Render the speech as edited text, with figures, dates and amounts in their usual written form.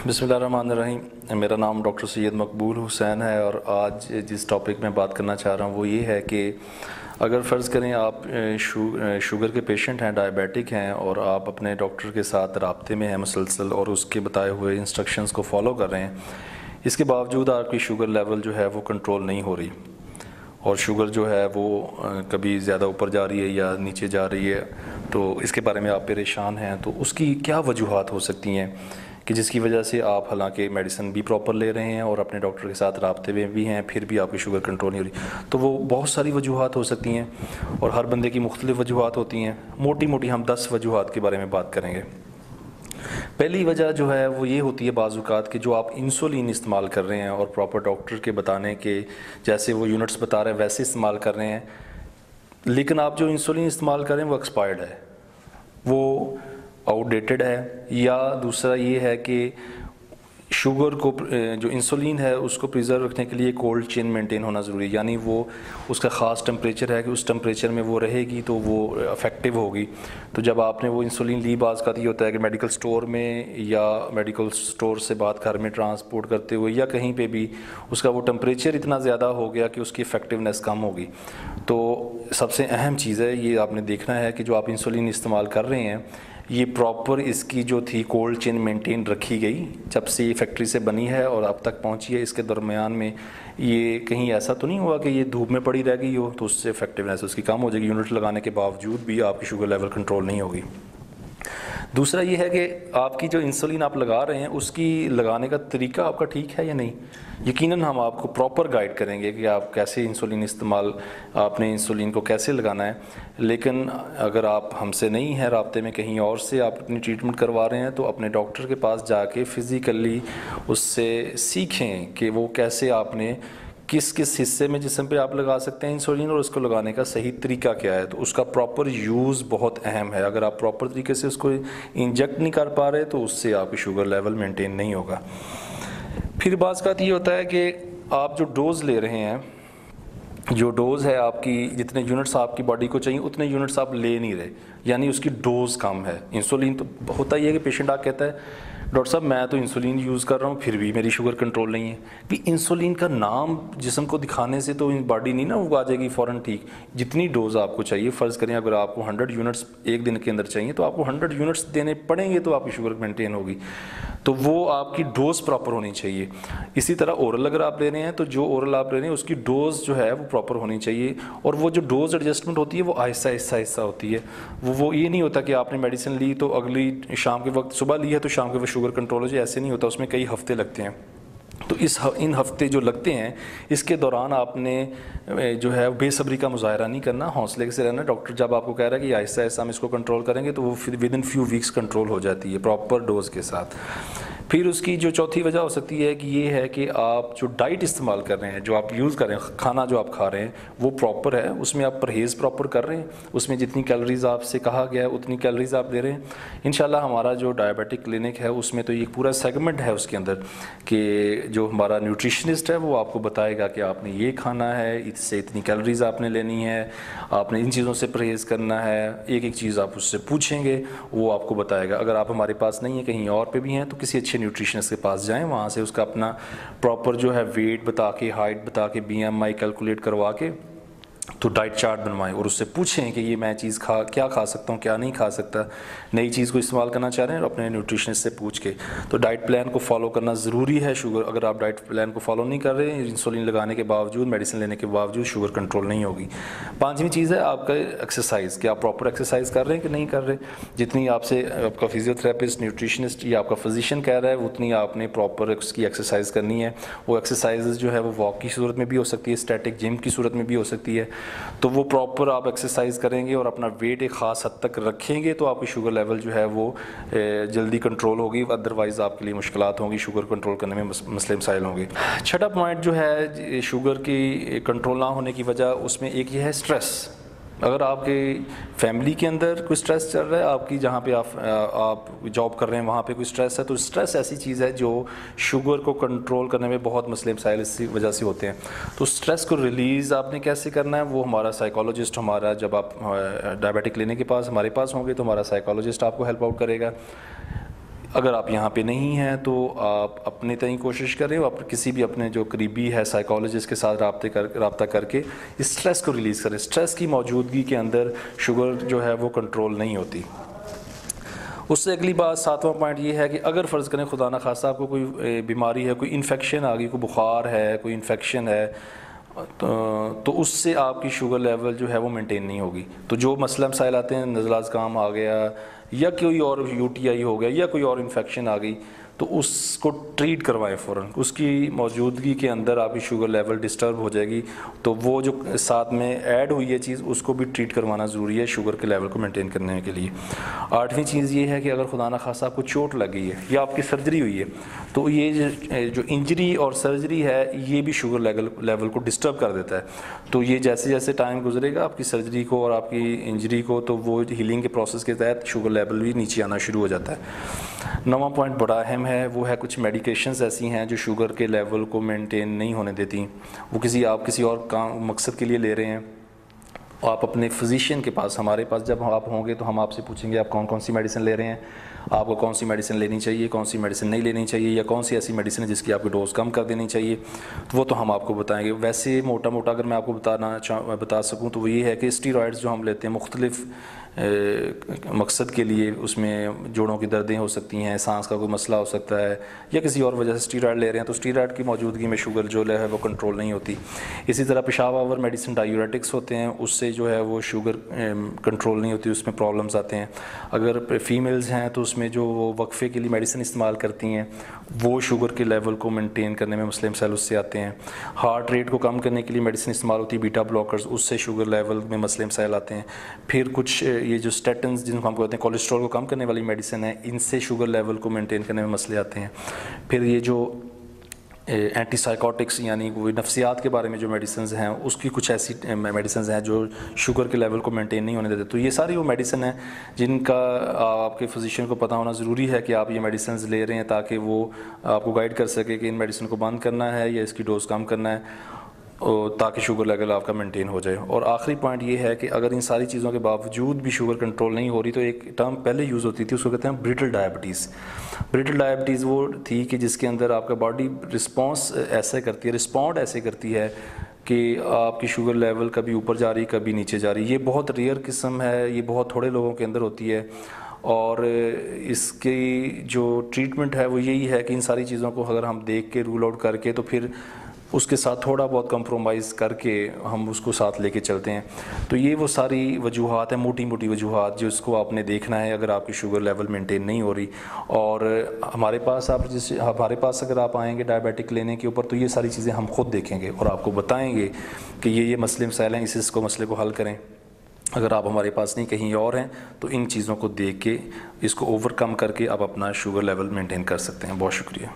بسم اللہ الرحمن الرحیم۔ میرا نام ڈاکٹر سید مقبول حسین ہے، اور آج جس ٹاپک میں بات کرنا چاہ رہا ہوں وہ یہ ہے کہ اگر فرض کریں آپ شوگر کے پیشنٹ ہیں، ڈائبیٹک ہیں، اور آپ اپنے ڈاکٹر کے ساتھ رابطے میں ہیں مسلسل اور اس کے بتائے ہوئے انسٹرکشنز کو فالو کر رہے ہیں، اس کے باوجود آپ کی شوگر لیول جو ہے وہ کنٹرول نہیں ہو رہی، اور شوگر جو ہے وہ کبھی زیادہ اوپر جا رہی ہے یا نیچے جا رہی ہے، تو اس کے بارے میں آپ پریشان ہیں، تو اس کی کیا وجوہات ہو سکتی ہیں کہ جس کی وجہ سے آپ حالانکہ میڈیسن بھی پراپر لے رہے ہیں اور اپنے ڈاکٹر کے ساتھ رابطے میں بھی ہیں، پھر بھی آپ کی شوگر کنٹرول نہیں ہو رہی؟ تو وہ بہت ساری وجوہات ہو سکتی ہیں، اور ہر بندے کی مختلف وجوہات ہوتی ہیں۔ موٹی موٹی ہم 10 وجوہات کے بارے میں بات کریں گے۔ پہلی وجہ جو ہے وہ یہ ہوتی ہے بعض اوقات کہ جو آپ انسولین استعمال کر رہے ہیں اور پراپر ڈاکٹر کے بتانے کے جیسے وہ یونٹس بتا رہے ہیں ویسے استعمال کر رہے ہیں، لیکن آپ جو انسولین استعمال کر رہے ہیں وہ ایکسپائرڈ ہے، وہ آؤٹ ڈیٹڈ ہے، یا دوسرا یہ ہے کہ شوگر کو جو انسولین ہے اس کو پریزرو رکھنے کے لیے کولڈ چین مینٹین ہونا ضروری ہے، یعنی وہ اس کا خاص ٹمپریچر ہے کہ اس ٹمپریچر میں وہ رہے گی تو وہ افیکٹو ہوگی۔ تو جب آپ نے وہ انسولین لی، بعض کا یہ ہوتا ہے کہ میڈیکل سٹور میں یا میڈیکل سٹور سے بعد گھر میں ٹرانسپورٹ کرتے ہوئے یا کہیں پہ بھی اس کا وہ ٹمپریچر اتنا زیادہ ہو گیا کہ اس کی افیکٹونیس کم ہوگی۔ تو سب سے اہم چیز ہے یہ آپ نے دیکھنا ہے کہ جو آپ انسولین استعمال کر رہے ہیں یہ پراپر اس کی جو تھی کولڈ چین مینٹین رکھی گئی جب سے یہ فیکٹری سے بنی ہے اور اب تک پہنچی ہے، اس کے درمیان میں یہ کہیں ایسا تو نہیں ہوا کہ یہ دھوپ میں پڑی رہ گئی ہو تو اس سے افیکٹونیس اس کی کم ہو جائے گی، یونٹ لگانے کے باوجود بھی آپ کی شوگر لیول کنٹرول نہیں ہوگی۔ دوسرا یہ ہے کہ آپ کی جو انسولین آپ لگا رہے ہیں اس کی لگانے کا طریقہ آپ کا ٹھیک ہے یا نہیں۔ یقیناً ہم آپ کو پراپر گائیڈ کریں گے کہ آپ کیسے انسولین استعمال، آپ نے انسولین کو کیسے لگانا ہے، لیکن اگر آپ ہم سے نہیں ہیں رابطے میں، کہیں اور سے آپ اپنی ٹریٹمنٹ کروا رہے ہیں، تو اپنے ڈاکٹر کے پاس جا کے فزیکلی اس سے سیکھیں کہ وہ کیسے آپ نے کس کس حصے میں جسم پہ آپ لگا سکتے ہیں انسولین، اور اس کو لگانے کا صحیح طریقہ کیا ہے۔ تو اس کا پراپر یوز بہت اہم ہے، اگر آپ پراپر طریقے سے اس کو انجیکٹ نہیں کر پا رہے تو اس سے آپ کی شوگر لیول مینٹین نہیں ہوگا۔ پھر بعض کا یہ ہوتا ہے کہ آپ جو ڈوز لے رہے ہیں، جو ڈوز ہے آپ کی، جتنے یونٹس آپ کی باڈی کو چاہیے اتنے یونٹس آپ لے نہیں رہے، یعنی اس کی ڈوز کم ہے۔ انسولین تو ہوتا ہی ہے کہ پیشنٹ آ کہتا ہے ڈاکٹر صاحب میں تو انسولین یوز کر رہا ہوں پھر بھی میری شوگر کنٹرول نہیں ہے۔ بھی انسولین کا نام جسم کو دکھانے سے تو باڈی نہیں نا وہ آ جائے گی فوراً ٹھیک۔ جتنی ڈوز آپ کو چاہیے، فرض کریں اگر آپ کو 100 یونٹس ایک دن کے اندر چاہیے تو آپ کو 100 یونٹس دینے پڑیں گے تو آپ کی شوگر مینٹین ہوگی، تو وہ آپ کی ڈوز پراپر ہونی چاہیے۔ اسی طرح اورل اگر آپ لے رہے ہیں تو جو اورل آپ لے رہے ہیں اس کی ڈوز جو ہے وہ پراپر ہونی چاہیے، اور وہ جو ڈوز ایڈجسٹمنٹ ہوتی ہے وہ آہستہ آہستہ آہستہ ہوتی ہے۔ وہ یہ نہیں ہوتا کہ آپ نے میڈیسن لی تو اگلی شام کے وقت، صبح لی ہے تو شام کے وقت شوگر کنٹرول ہو جائے، ایسے نہیں ہوتا، اس میں کئی ہفتے لگتے ہیں۔ تو ان ہفتے جو لگتے ہیں اس کے دوران آپ نے جو ہے بے صبری کا مظاہرہ نہیں کرنا، حوصلے سے رہنا۔ ڈاکٹر جب آپ کو کہہ رہا ہے کہ آہستہ آہستہ ہم اس کو کنٹرول کریں گے تو وہ within few weeks control ہو جاتی ہے پراپر ڈوز کے ساتھ۔ پھر اس کی جو چوتھی وجہ ہو سکتی ہے کہ یہ ہے کہ آپ جو ڈائٹ استعمال کر رہے ہیں، جو آپ یوز کر رہے ہیں، کھانا جو آپ کھا رہے ہیں وہ پراپر ہے، اس میں آپ پرہیز پراپر کر رہے ہیں، اس میں جتنی کیلوریز آپ سے کہا گیا ہے اتنی کیلوریز آپ دے رہے ہیں۔ انشاءاللہ ہمارا جو ڈائبیٹک کلینک ہے اس میں تو یہ پورا سیگمنٹ ہے اس کے اندر کہ جو ہمارا نیوٹریشنسٹ ہے وہ آپ کو بتائے گا کہ آپ نے یہ کھانا ہے، اس سے اتنی کیلوریز آپ نے لینی ہے، آپ نے ان چیزوں سے پرہیز کرنا ہے، ایک ایک چیز آپ اس سے پوچھیں گے وہ آپ کو بتائے گا۔ اگر آپ ہمارے پاس نہیں ہیں، کہیں اور پہ بھی ہیں، تو کسی اچھے نیوٹریشنسٹ کے پاس جائیں، وہاں سے اس کا اپنا پراپر جو ہے ویٹ بتا کے، ہائٹ بتا کے، BMI کیلکولیٹ کروا کے تو ڈائٹ چارٹ بنوائیں اور اس سے پوچھیں کہ یہ میں چیز کیا کھا سکتا ہوں، کیا نہیں کھا سکتا، نئی چیز کو استعمال کرنا چاہ رہے ہیں، اور اپنے نیوٹریشنسٹ سے پوچھ کے۔ تو ڈائٹ پلان کو فالو کرنا ضروری ہے۔ شوگر اگر آپ ڈائٹ پلان کو فالو نہیں کر رہے ہیں، انسولین لگانے کے باوجود، میڈیسن لینے کے باوجود، شوگر کنٹرول نہیں ہوگی۔ پانچویں چیز ہے آپ کا ایکسرسائز، کہ آپ پراپر ایکسرسائز کر رہے ہیں کہ نہیں کر رہے۔ جتنی آپ سے آپ کا فزیو تھراپسٹ، نیوٹریشنسٹ یا آپ کا فزیشین کہہ رہا ہے اتنی آپ نے پراپر اس کی ایکسرسائز کرنی ہے۔ وہ ایکسرسائز جو ہے وہ واک کی صورت میں بھی ہو سکتی ہے، اسٹیٹک جم کی صورت میں بھی ہو سکتی ہے۔ تو وہ پراپر آپ ایکسرسائز کریں گے اور اپنا ویٹ ایک خاص حد تک رکھیں گے تو آپ کی شوگر لیول جو ہے وہ جلدی کنٹرول ہوگی، ادروائز آپ کے لیے مشکلات ہوں گی، شوگر کنٹرول کرنے میں مسئلے مسائل ہوں گے۔ چھٹا پوائنٹ جو ہے شوگر کی کنٹرول نہ ہونے کی وجہ، اس میں ایک یہ ہے سٹریس۔ اگر آپ کے فیملی کے اندر کوئی سٹریس چل رہا ہے، آپ کی جہاں پہ آپ جاب کر رہے ہیں وہاں پہ کوئی سٹریس ہے، تو سٹریس ایسی چیز ہے جو شوگر کو کنٹرول کرنے میں بہت مسئلے مسائل اسی وجہ سے ہوتے ہیں۔ تو سٹریس کو ریلیز آپ نے کیسے کرنا ہے، وہ ہمارا سائیکالوجسٹ، ہمارا جب آپ ڈائبیٹک کلینک کے پاس ہمارے پاس ہوں گے تو ہمارا سائیکالوجسٹ آپ کو ہیلپ آؤٹ کرے گا۔ اگر آپ یہاں پہ نہیں ہیں تو آپ اپنے تئیں کوشش کریں اور کسی بھی اپنے جو قریبی ہے سائیکالوجسٹ کے ساتھ رابطہ کر کے اسٹریس کو ریلیز کریں. اسٹریس کی موجودگی کے اندر شوگر جو ہے وہ کنٹرول نہیں ہوتی. اس سے اگلی بات 7واں پوائنٹ یہ ہے کہ اگر فرض کریں خدا نہ خواستہ آپ کو کوئی بیماری ہے, کوئی انفیکشن آ گئی, کوئی بخار ہے, کوئی انفیکشن ہے, تو اس سے آپ کی شوگر لیول جو ہے وہ مینٹین نہیں ہوگی. تو جو مسئلہ مسائل آتے ہیں, نزلہ زکام آ گیا یا کوئی اور یو ٹی آئی ہو گیا یا کوئی اور انفیکشن آ گئی, تو اس کو ٹریٹ کروائیں فوراً. اس کی موجودگی کے اندر آپ کی شوگر لیول ڈسٹرب ہو جائے گی, تو وہ جو ساتھ میں ایڈ ہوئی ہے چیز اس کو بھی ٹریٹ کروانا ضروری ہے شوگر کے لیول کو مینٹین کرنے کے لیے. 8ویں چیز یہ ہے کہ اگر خدا نہ خواستہ آپ کو چوٹ لگ گئی ہے یا آپ کی سرجری ہوئی ہے, تو یہ جو انجری اور سرجری ہے یہ بھی شوگر لیول کو ڈسٹرب کر دیتا ہے. تو یہ جیسے جیسے ٹائم گزرے گا آپ کی سرجری کو اور آپ کی انجری کو, تو وہ ہیلنگ کے پروسیس کے تحت شوگر لیول بھی نیچے آنا شروع ہو جاتا ہے. 9واں پوائنٹ بڑا اہم ہے, وہ ہے کچھ میڈیکیشنز ایسی ہیں جو شوگر کے لیول کو مینٹین نہیں ہونے دیتی. وہ آپ کسی اور مقصد کے لیے لے رہے ہیں. آپ اپنے فزیشین کے پاس, ہمارے پاس جب آپ ہوں گے تو ہم آپ سے پوچھیں گے آپ کون کون سی میڈیسن لے رہے ہیں, آپ کو کون سی میڈیسن لینی چاہیے, کون سی میڈیسن نہیں لینی چاہیے, یا کون سی ایسی میڈیسن ہے جس کی آپ کو ڈوز کم کر دینی چاہیے, تو وہ تو ہم آپ کو بتائیں گے. ویسے موٹا موٹا اگر میں آپ کو بتا سکوں تو وہ یہ ہے کہ اسٹیرائڈز جو ہم لیتے ہیں مختلف مقصد کے لیے, اس میں جوڑوں کی دردیں ہو سکتی ہیں, سانس کا کوئی مسئلہ ہو سکتا ہے, یا کسی اور وجہ سے اسٹیرائڈ لے رہے ہیں, تو اسٹیرائڈ کی موجودگی میں شوگر جو ہے وہ کنٹرول نہیں ہوتی. اسی طرح پیشاب آور میڈیسن ڈائیوریٹکس ہوتے ہیں, اس سے جو ہے وہ شوگر کنٹرول نہیں ہوتی, اس میں پرابلمز آتے ہیں. اگر فیمیلز ہیں تو اس میں جو وہ وقفے کے لیے میڈیسن استعمال کرتی ہیں وہ شوگر کے لیول کو مینٹین کرنے میں مسئلے مسائل اس سے آتے ہیں. ہارٹ ریٹ کو کم کرنے کے لیے میڈیسن استعمال ہوتی ہے بیٹا بلاکرز, اس سے شوگر لیول میں مسئلے مسائل آتے ہیں. پھر کچھ یہ جو اسٹیٹنز جن کو ہم کہتے ہیں کولیسٹرول کو کم کرنے والی میڈیسن ہے, ان سے شوگر لیول کو مینٹین کرنے میں مسئلے آتے ہیں. پھر یہ جو اینٹی سائیکوٹکس یعنی وہ نفسیات کے بارے میں جو میڈیسنز ہیں, اس کی کچھ ایسی میڈیسنز ہیں جو شوگر کے لیول کو مینٹین نہیں ہونے دیتے. تو یہ ساری وہ میڈیسن ہیں جن کا آپ کے فزیشین کو پتہ ہونا ضروری ہے کہ آپ یہ میڈیسنز لے رہے ہیں, تاکہ وہ آپ کو گائیڈ کر سکے کہ ان میڈیسن کو بند کرنا ہے یا اس کی ڈوز کم کرنا ہے, تاکہ شوگر لیول آپ کا مینٹین ہو جائے. اور آخری پوائنٹ یہ ہے کہ اگر ان ساری چیزوں کے باوجود بھی شوگر کنٹرول نہیں ہو رہی, تو ایک ٹرم پہلے یوز ہوتی تھی, اس کو کہتے ہیں بریٹل ڈائبٹیز. بریٹل ڈائبٹیز وہ تھی کہ جس کے اندر آپ کا باڈی رسپونڈ ایسے کرتی ہے کہ آپ کی شوگر لیول کبھی اوپر جا رہی کبھی نیچے جا رہی. یہ بہت ریئر قسم ہے, یہ بہت تھوڑے لوگوں کے اندر ہوتی ہے, اور اس کی جو ٹریٹمنٹ ہے وہ یہی ہے کہ ان ساری چیزوں کو اگر ہم دیکھ کے رول آؤٹ کر کے, تو پھر اس کے ساتھ تھوڑا بہت کمپرومائز کر کے ہم اس کو ساتھ لے کے چلتے ہیں. تو یہ وہ ساری وجوہات ہیں, موٹی موٹی وجوہات, جو اس کو آپ نے دیکھنا ہے اگر آپ کی شوگر لیول مینٹین نہیں ہو رہی. اور ہمارے پاس اگر آپ آئیں گے ڈائبیٹک لینے کے اوپر, تو یہ ساری چیزیں ہم خود دیکھیں گے اور آپ کو بتائیں گے کہ یہ مسئلے مسائل ہیں, اس مسئلے کو حل کریں. اگر آپ ہمارے پاس نہیں کہیں اور ہیں تو ان چیزوں کو دیکھ کے اس کو اوور کم کر کے آپ اپنا شوگر لیول مینٹین کر سکتے ہیں. بہت شکریہ.